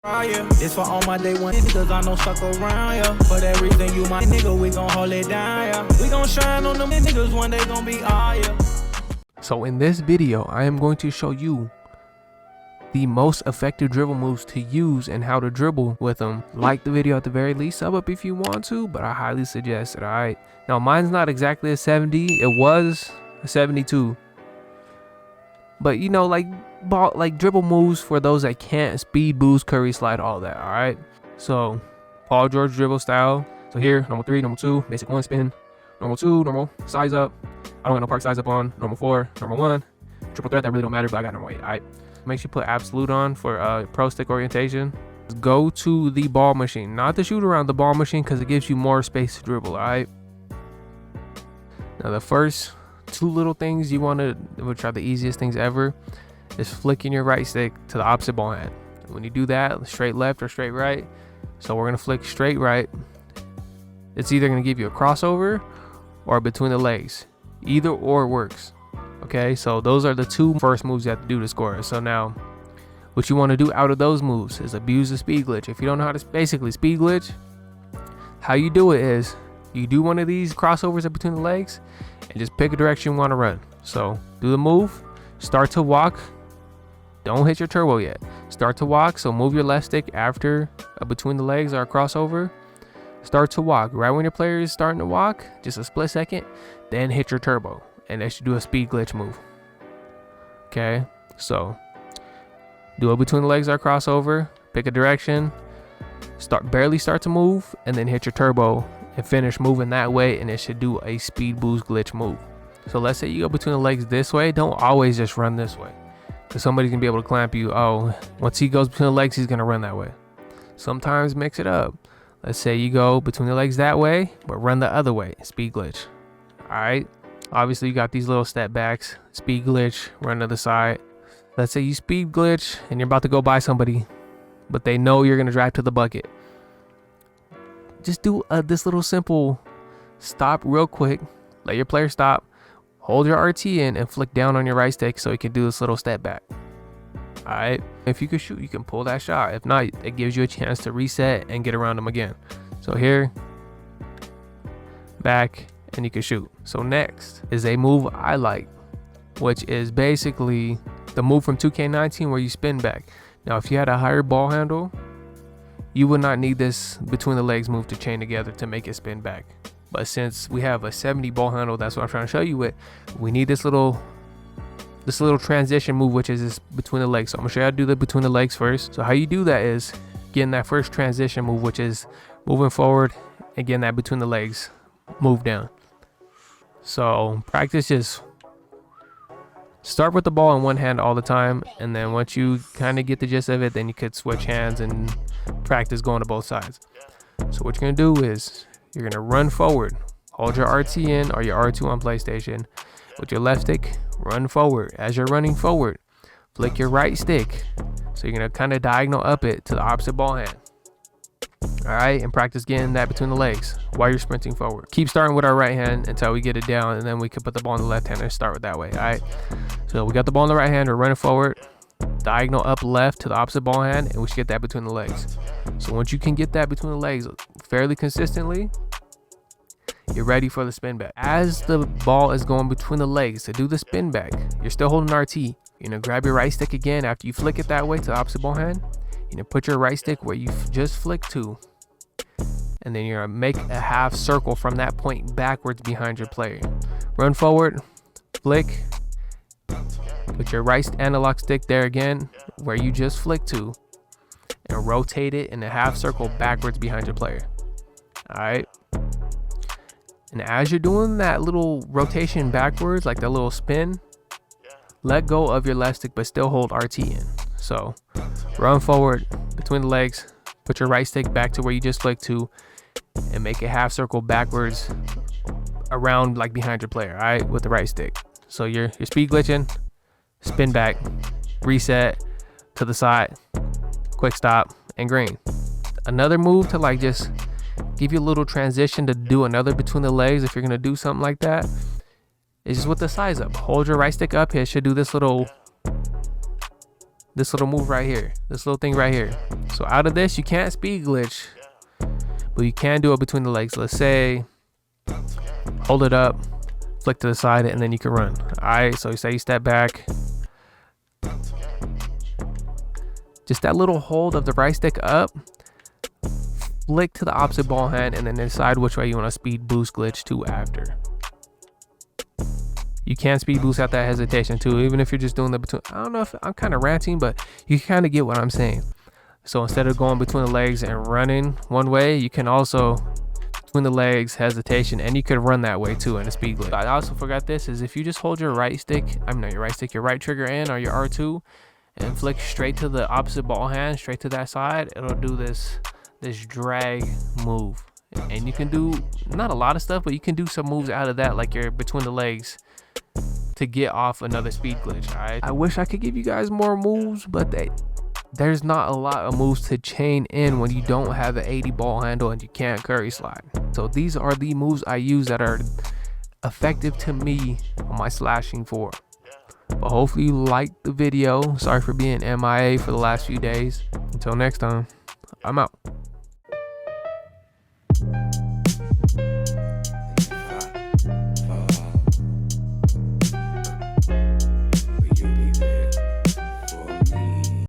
It's for all my day one niggas, I know stuck around, yeah. But everything you my nigga, we gon' hold it down, yeah. We gon' shine on them niggas, one day gon' be all, yeah. So in this video, I am going to show you the most effective dribble moves to use and how to dribble with them. Like the video at the very least, sub up if you want to, but I highly suggest it, alright? Now mine's not exactly a 70, it was a 72. But you know, like dribble moves for those that can't speed, boost, curry, slide, all that, alright? So Paul George dribble style. So here, normal 3, normal 2, basic 1 spin, normal 2, normal, size up. I don't got no park size up on, normal 4, normal 1, triple threat, that really don't matter, but I got normal 8, alright? Make sure you put absolute on for pro stick orientation. Go to the ball machine, not the shoot around, the ball machine, because it gives you more space to dribble, alright? Now the first two little things you want to, which are the easiest things ever, is flicking your right stick to the opposite ball hand. When you do that, straight left or straight right. So we're going to flick straight right. It's either going to give you a crossover or between the legs. Either or works. Okay, so those are the two first moves you have to do to score. So now what you want to do out of those moves is abuse the speed glitch. If you don't know how to basically speed glitch, how you do it is you do one of these crossovers in between the legs and just pick a direction you want to run. So do the move, start to walk, don't hit your turbo yet, start to walk. So move your left stick after between the legs or a crossover, start to walk. Right when your player is starting to walk, just a split second, then hit your turbo, and that should do a speed glitch move. Okay, so do it between the legs or crossover, pick a direction, barely start to move, and then hit your turbo and finish moving that way, and it should do a speed boost glitch move. So let's say you go between the legs this way, don't always just run this way, because somebody's gonna be able to clamp you. Oh, once he goes between the legs, he's gonna run that way. Sometimes mix it up. Let's say you go between the legs that way, but run the other way, speed glitch. All right, obviously you got these little step backs, speed glitch, run to the side. Let's say you speed glitch and you're about to go by somebody, but they know you're gonna drive to the bucket. Just do this little simple stop real quick, let your player stop, hold your RT in and flick down on your right stick so you can do this little step back. All right, if you can shoot, you can pull that shot. If not, it gives you a chance to reset and get around them again. So here, back, and you can shoot. So next is a move I like, which is basically the move from 2K19 where you spin back. Now if you had a higher ball handle, you would not need this between the legs move to chain together to make it spin back. But since we have a 70 ball handle, that's what I'm trying to show you with, we need this little transition move, which is this between the legs. So I'm gonna show you how to do the between the legs first. So how you do that is getting that first transition move, which is moving forward and getting that between the legs move down. So practice, just start with the ball in one hand all the time, and then once you kind of get the gist of it, then you could switch hands and practice going to both sides. So what you're gonna do is you're gonna run forward, hold your RT in or your R2 on PlayStation. With your left stick, run forward. As you're running forward, flick your right stick. So you're gonna kind of diagonal up it to the opposite ball hand. All right, and practice getting that between the legs while you're sprinting forward. Keep starting with our right hand until we get it down, and then we can put the ball in the left hand and start with that way. All right, so we got the ball in the right hand, we're running forward, diagonal up left to the opposite ball hand, and we should get that between the legs. So once you can get that between the legs fairly consistently, you're ready for the spin back. As the ball is going between the legs to do the spin back, you're still holding RT. You're gonna grab your right stick again after you flick it that way to the opposite ball hand. You're gonna put your right stick where you just flicked to, and then you're gonna make a half circle from that point backwards behind your player. Run forward, flick, put your right analog stick there again where you just flicked to, and rotate it in a half circle backwards behind your player. All right. And as you're doing that little rotation backwards, like that little spin, let go of your left stick, but still hold RT in. So run forward between the legs, put your right stick back to where you just flicked to, and make a half circle backwards around like behind your player, all right, with the right stick. So you're speed glitching, spin back, reset to the side, quick stop, and green. Another move to like just give you a little transition to do another between the legs if you're gonna do something like that is just with the size up. Hold your right stick up here, should do this little this little move right here, this little thing right here. So out of this, you can't speed glitch, but you can do it between the legs. Let's say, hold it up, flick to the side, and then you can run. All right, so say you step back. Just that little hold of the right stick up, flick to the opposite ball hand, and then decide which way you want to speed boost glitch to after. You can speed boost out that hesitation too, even if you're just doing the between. I don't know if I'm kind of ranting, but you kind of get what I'm saying. So instead of going between the legs and running one way, you can also between the legs, hesitation, and you could run that way too in a speed glitch. I also forgot this is if you just hold your right stick, your right trigger in or your R2 and flick straight to the opposite ball hand, straight to that side, it'll do this drag move. And you can do not a lot of stuff, but you can do some moves out of that, like you're between the legs, to get off another speed glitch. All right, I wish I could give you guys more moves, but there's not a lot of moves to chain in when you don't have an 80 ball handle and you can't curry slide. So these are the moves I use that are effective to me on my slashing 4. But hopefully you liked the video. Sorry for being MIA for the last few days. Until next time, I'm out.